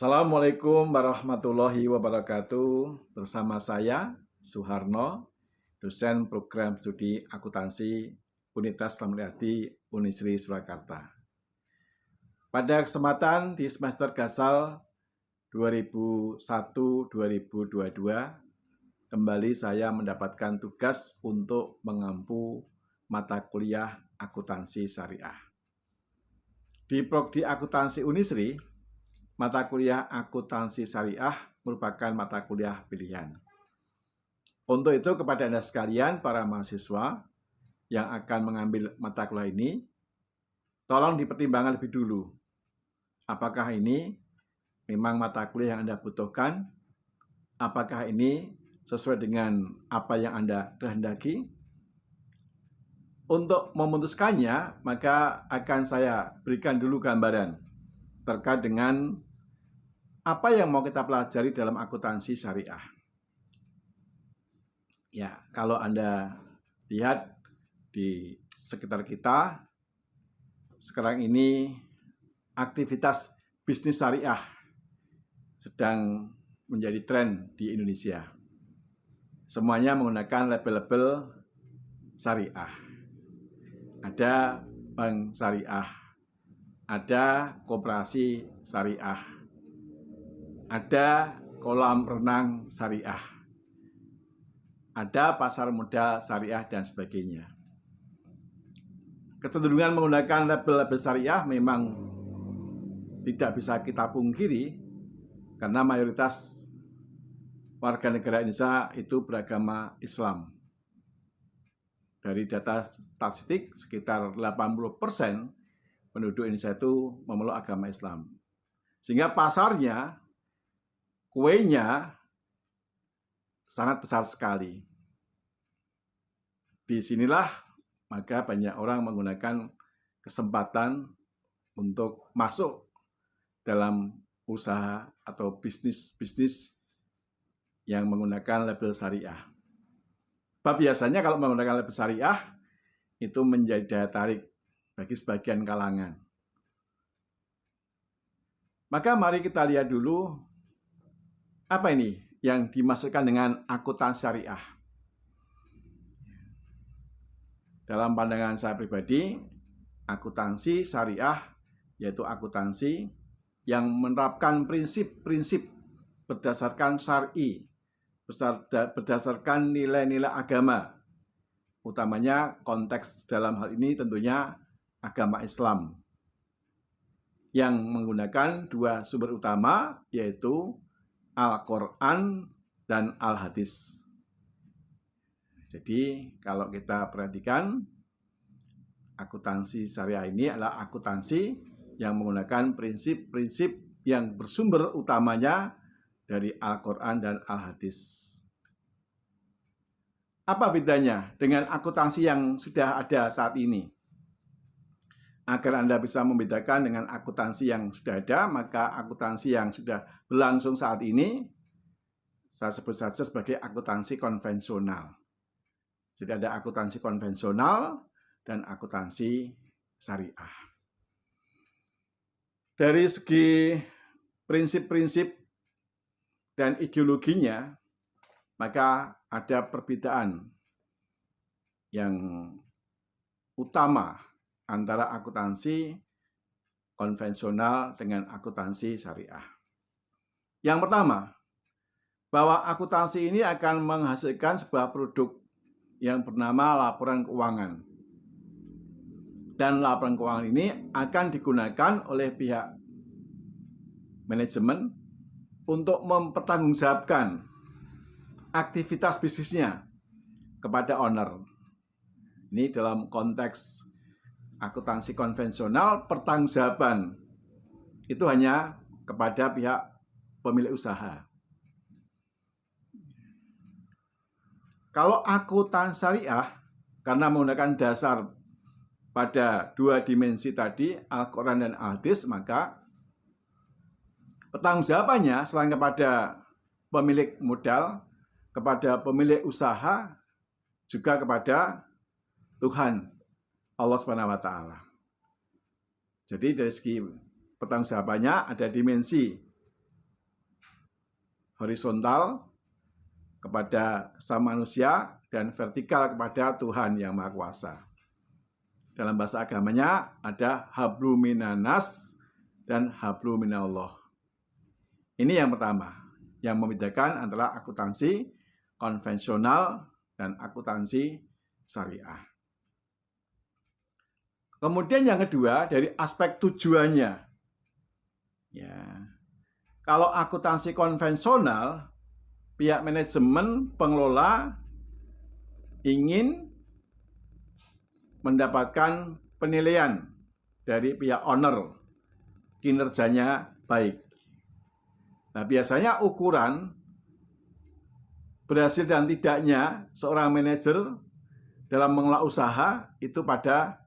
Assalamualaikum warahmatullahi wabarakatuh. Bersama saya, Suharno, dosen program studi akuntansi Universitas Islam Riyadi Unisri Surakarta. Pada kesempatan di semester Gasal 2001-2022, kembali saya mendapatkan tugas untuk mengampu mata kuliah akuntansi syariah. Di Prodi Akuntansi Unisri, mata kuliah akuntansi syariah merupakan mata kuliah pilihan. Untuk itu, kepada Anda sekalian, para mahasiswa yang akan mengambil mata kuliah ini, tolong dipertimbangkan lebih dulu. Apakah ini memang mata kuliah yang Anda butuhkan? Apakah ini sesuai dengan apa yang Anda kehendaki? Untuk memutuskannya, maka akan saya berikan dulu gambaran terkait dengan apa yang mau kita pelajari dalam akuntansi syariah. Ya, kalau Anda lihat di sekitar kita, sekarang ini aktivitas bisnis syariah sedang menjadi tren di Indonesia. Semuanya menggunakan label-label syariah. Ada bank syariah, ada koperasi syariah, ada kolam renang syariah, ada pasar modal syariah, dan sebagainya. Kecenderungan menggunakan label-label syariah memang tidak bisa kita pungkiri, karena mayoritas warga negara Indonesia itu beragama Islam. Dari data statistik, sekitar 80% penduduk Indonesia itu memeluk agama Islam. Sehingga pasarnya, kuenya sangat besar sekali. Disinilah maka banyak orang menggunakan kesempatan untuk masuk dalam usaha atau bisnis yang menggunakan label syariah. Biasanya kalau menggunakan label syariah itu menjadi daya tarik bagi sebagian kalangan. Maka mari kita lihat dulu apa ini yang dimaksudkan dengan akuntansi syariah. Dalam pandangan saya pribadi, akuntansi syariah yaitu akuntansi yang menerapkan prinsip-prinsip berdasarkan syar'i, berdasarkan nilai-nilai agama, utamanya konteks dalam hal ini tentunya agama Islam, yang menggunakan dua sumber utama yaitu Al-Quran dan Al-Hadis. Jadi kalau kita perhatikan, akuntansi syariah ini adalah akuntansi yang menggunakan prinsip-prinsip yang bersumber utamanya dari Al-Quran dan Al-Hadis. Apa bedanya dengan akuntansi yang sudah ada saat ini? Agar Anda bisa membedakan dengan akuntansi yang sudah ada, maka akuntansi yang sudah berlangsung saat ini, saya sebut saja sebagai akuntansi konvensional. Jadi ada akuntansi konvensional dan akuntansi syariah. Dari segi prinsip-prinsip dan ideologinya, maka ada perbedaan yang utama antara akuntansi konvensional dengan akuntansi syariah. Yang pertama, bahwa akuntansi ini akan menghasilkan sebuah produk yang bernama laporan keuangan. Dan laporan keuangan ini akan digunakan oleh pihak manajemen untuk mempertanggungjawabkan aktivitas bisnisnya kepada owner. Ini dalam konteks akuntansi konvensional, pertanggungjawaban itu hanya kepada pihak pemilik usaha. Kalau akuntansi syariah, karena menggunakan dasar pada dua dimensi tadi, Al-Quran dan Al-Hadis, maka pertanggungjawabannya selain kepada pemilik modal, kepada pemilik usaha, juga kepada Tuhan, Allah Subhanahu wa Ta'ala. Jadi dari segi pertanggungjawabannya ada dimensi horizontal kepada sama manusia dan vertikal kepada Tuhan yang Maha Kuasa. Dalam bahasa agamanya ada hablum minanas dan hablum minallah. Ini yang pertama, yang membedakan antara akuntansi konvensional dan akuntansi syariah. Kemudian yang kedua, dari aspek tujuannya. Ya. Kalau akuntansi konvensional, pihak manajemen pengelola ingin mendapatkan penilaian dari pihak owner, kinerjanya baik. Nah, biasanya ukuran berhasil dan tidaknya seorang manajer dalam mengelola usaha itu pada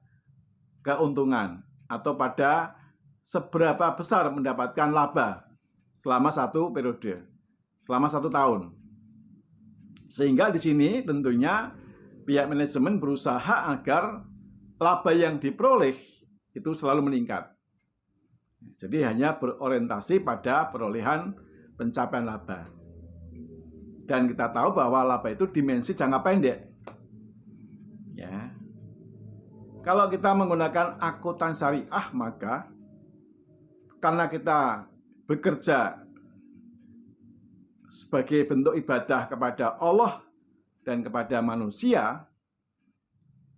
keuntungan atau pada seberapa besar mendapatkan laba selama satu periode, selama 1 tahun. Sehingga di sini tentunya pihak manajemen berusaha agar laba yang diperoleh itu selalu meningkat. Jadi hanya berorientasi pada perolehan pencapaian laba. Dan kita tahu bahwa laba itu dimensi jangka pendek. Ya. Kalau kita menggunakan akuntansi syariah, maka karena kita bekerja sebagai bentuk ibadah kepada Allah dan kepada manusia,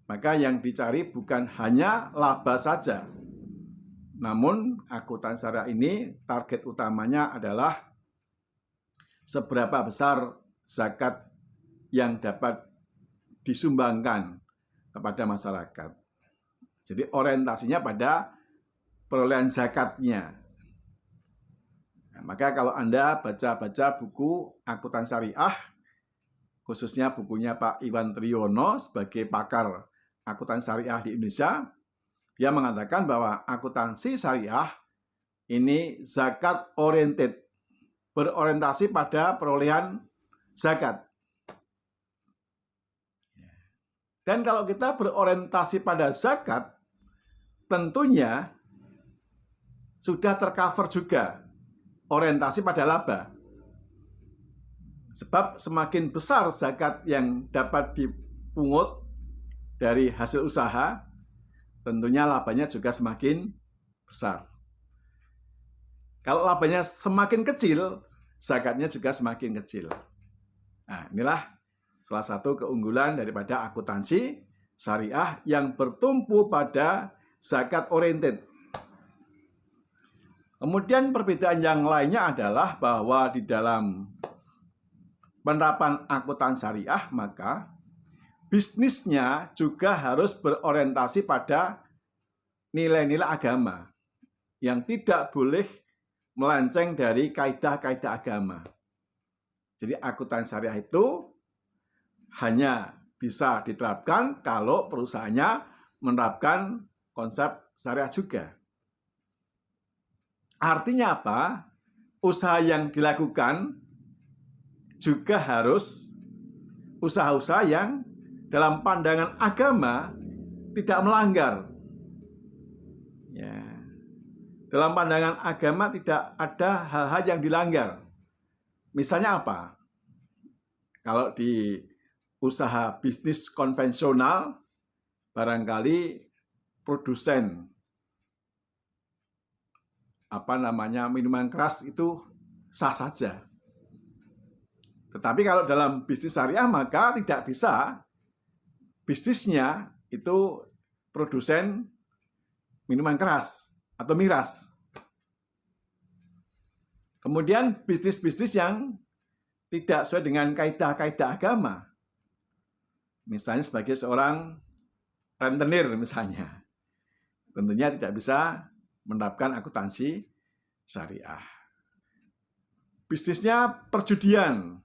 maka yang dicari bukan hanya laba saja. Namun akuntansi syariah ini target utamanya adalah seberapa besar zakat yang dapat disumbangkan kepada masyarakat. Jadi orientasinya pada perolehan zakatnya. Nah, maka kalau Anda baca-baca buku akuntansi syariah, khususnya bukunya Pak Iwan Triyono sebagai pakar akuntansi syariah di Indonesia, dia mengatakan bahwa akuntansi syariah ini zakat oriented, berorientasi pada perolehan zakat. Dan kalau kita berorientasi pada zakat, tentunya sudah tercover juga orientasi pada laba. Sebab semakin besar zakat yang dapat dipungut dari hasil usaha, tentunya labanya juga semakin besar. Kalau labanya semakin kecil, zakatnya juga semakin kecil. Nah, inilah salah satu keunggulan daripada akuntansi syariah yang bertumpu pada zakat oriented. Kemudian perbedaan yang lainnya adalah bahwa di dalam penerapan akuntansi syariah, maka bisnisnya juga harus berorientasi pada nilai-nilai agama yang tidak boleh melenceng dari kaidah-kaidah agama. Jadi akuntansi syariah itu hanya bisa diterapkan kalau perusahaannya menerapkan konsep syariah juga. Artinya apa? Usaha yang dilakukan juga harus usaha-usaha yang dalam pandangan agama tidak melanggar. Ya. Dalam pandangan agama tidak ada hal-hal yang dilanggar. Misalnya apa? Kalau di usaha bisnis konvensional, barangkali produsen minuman keras itu sah saja. Tetapi kalau dalam bisnis syariah maka tidak bisa bisnisnya itu produsen minuman keras atau miras. Kemudian bisnis-bisnis yang tidak sesuai dengan kaidah-kaidah agama. Misalnya sebagai seorang rentenir misalnya. Tentunya tidak bisa menerapkan akuntansi syariah. Bisnisnya perjudian,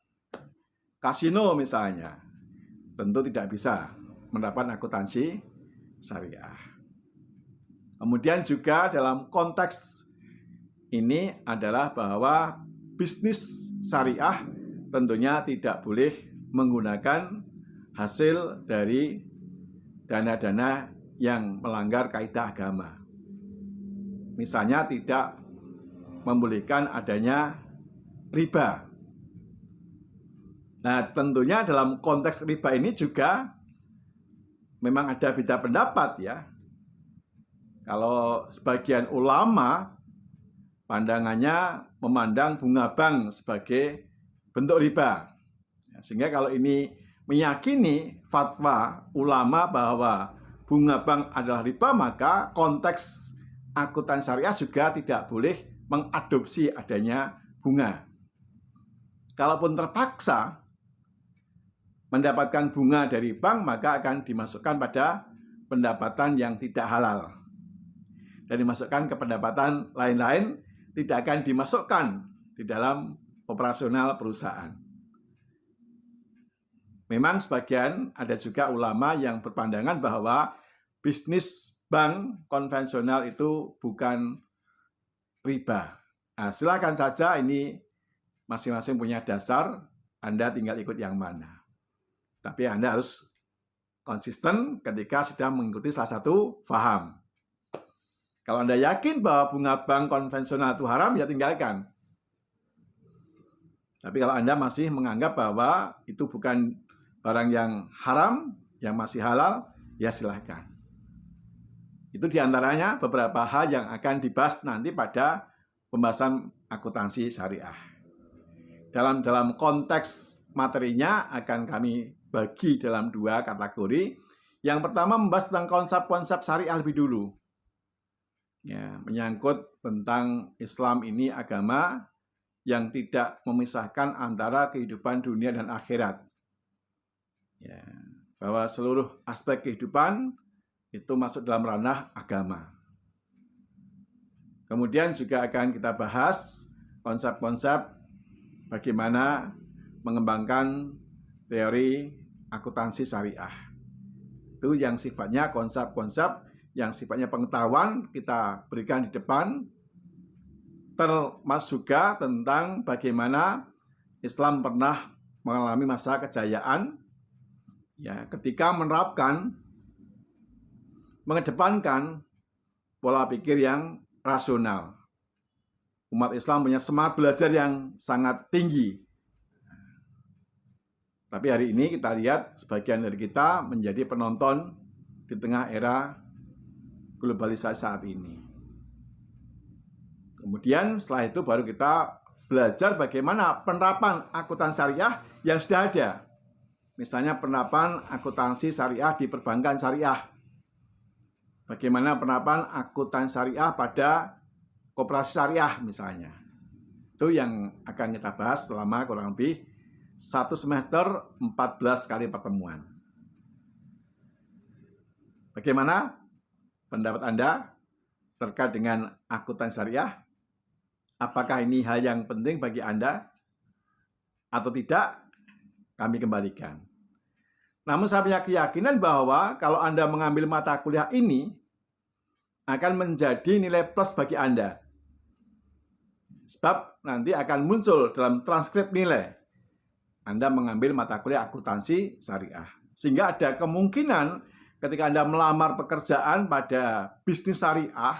kasino misalnya. Tentu tidak bisa menerapkan akuntansi syariah. Kemudian juga dalam konteks ini adalah bahwa bisnis syariah tentunya tidak boleh menggunakan hasil dari dana-dana yang melanggar kaidah agama. Misalnya tidak membolehkan adanya riba Nah, tentunya dalam konteks riba ini juga memang ada beda pendapat ya. Kalau sebagian ulama pandangannya memandang bunga bank sebagai bentuk riba. Sehingga kalau ini meyakini fatwa ulama bahwa bunga bank adalah riba, maka konteks akuntansi syariah juga tidak boleh mengadopsi adanya bunga. Kalaupun terpaksa mendapatkan bunga dari bank, maka akan dimasukkan pada pendapatan yang tidak halal. Dan dimasukkan ke pendapatan lain-lain, tidak akan dimasukkan di dalam operasional perusahaan. Memang sebagian ada juga ulama yang berpandangan bahwa bisnis bank konvensional itu bukan riba. Nah, silakan saja, ini masing-masing punya dasar, Anda tinggal ikut yang mana. Tapi Anda harus konsisten ketika sedang mengikuti salah satu faham. Kalau Anda yakin bahwa bunga bank konvensional itu haram, ya tinggalkan. Tapi kalau Anda masih menganggap bahwa itu bukan barang yang haram, yang masih halal, ya silahkan. Itu diantaranya beberapa hal yang akan dibahas nanti pada pembahasan akuntansi syariah. Dalam konteks materinya akan kami bagi dalam dua kategori. Yang pertama membahas tentang konsep-konsep syariah lebih dulu. Ya, menyangkut tentang Islam ini agama yang tidak memisahkan antara kehidupan dunia dan akhirat. Ya, bahwa seluruh aspek kehidupan itu masuk dalam ranah agama. Kemudian juga akan kita bahas konsep-konsep bagaimana mengembangkan teori akuntansi syariah. Itu yang sifatnya konsep-konsep yang sifatnya pengetahuan kita berikan di depan, termasuk juga tentang bagaimana Islam pernah mengalami masa kejayaan ya, ketika menerapkan, mengedepankan pola pikir yang rasional. Umat Islam punya semangat belajar yang sangat tinggi. Tapi hari ini kita lihat sebagian dari kita menjadi penonton di tengah era globalisasi saat ini. Kemudian setelah itu baru kita belajar bagaimana penerapan akuntansi syariah yang sudah ada. Misalnya penerapan akuntansi syariah di perbankan syariah. Bagaimana penerapan akuntansi syariah pada koperasi syariah misalnya. Itu yang akan kita bahas selama kurang lebih 1 semester 14 kali pertemuan. Bagaimana pendapat Anda terkait dengan akuntansi syariah? Apakah ini hal yang penting bagi Anda atau tidak? Kami kembalikan. Namun saya punya keyakinan bahwa kalau Anda mengambil mata kuliah ini akan menjadi nilai plus bagi Anda. Sebab nanti akan muncul dalam transkrip nilai Anda mengambil mata kuliah akuntansi syariah. Sehingga ada kemungkinan ketika Anda melamar pekerjaan pada bisnis syariah,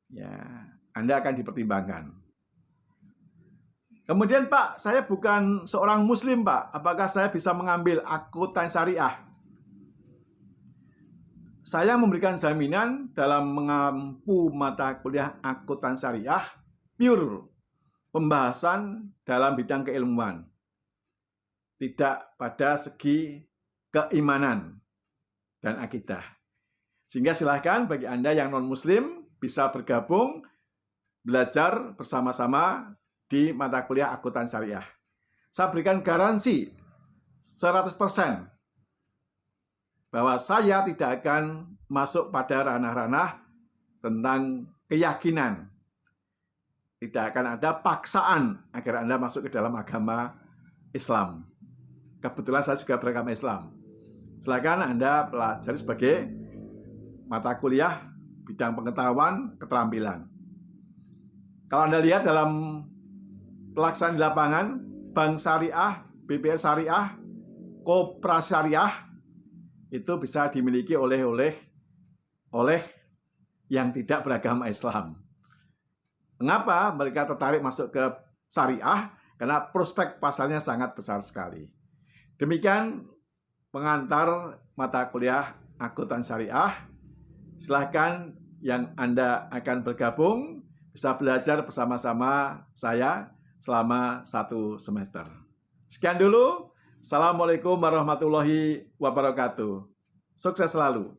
ya, Anda akan dipertimbangkan. Kemudian, Pak, saya bukan seorang muslim, Pak. Apakah saya bisa mengambil akuntansi syariah? Saya memberikan jaminan dalam mengampu mata kuliah akuntansi syariah pure pembahasan dalam bidang keilmuan. Tidak pada segi keimanan dan akidah. Sehingga silahkan bagi Anda yang non-muslim bisa bergabung, belajar bersama-sama di mata kuliah akuntansi syariah. Saya berikan garansi 100% bahwa saya tidak akan masuk pada ranah-ranah tentang keyakinan. Tidak akan ada paksaan agar Anda masuk ke dalam agama Islam. Kebetulan saya juga beragama Islam. Silakan Anda pelajari sebagai mata kuliah bidang pengetahuan keterampilan. Kalau Anda lihat dalam pelaksanaan di lapangan, bank syariah, BPR syariah, koperasi syariah, itu bisa dimiliki oleh yang tidak beragama Islam. Mengapa mereka tertarik masuk ke syariah? karena prospek pasarnya sangat besar sekali. Demikian pengantar mata kuliah akuntansi syariah. Silahkan yang Anda akan bergabung bisa belajar bersama-sama saya selama 1 semester. Sekian dulu. Assalamualaikum warahmatullahi wabarakatuh. Sukses selalu.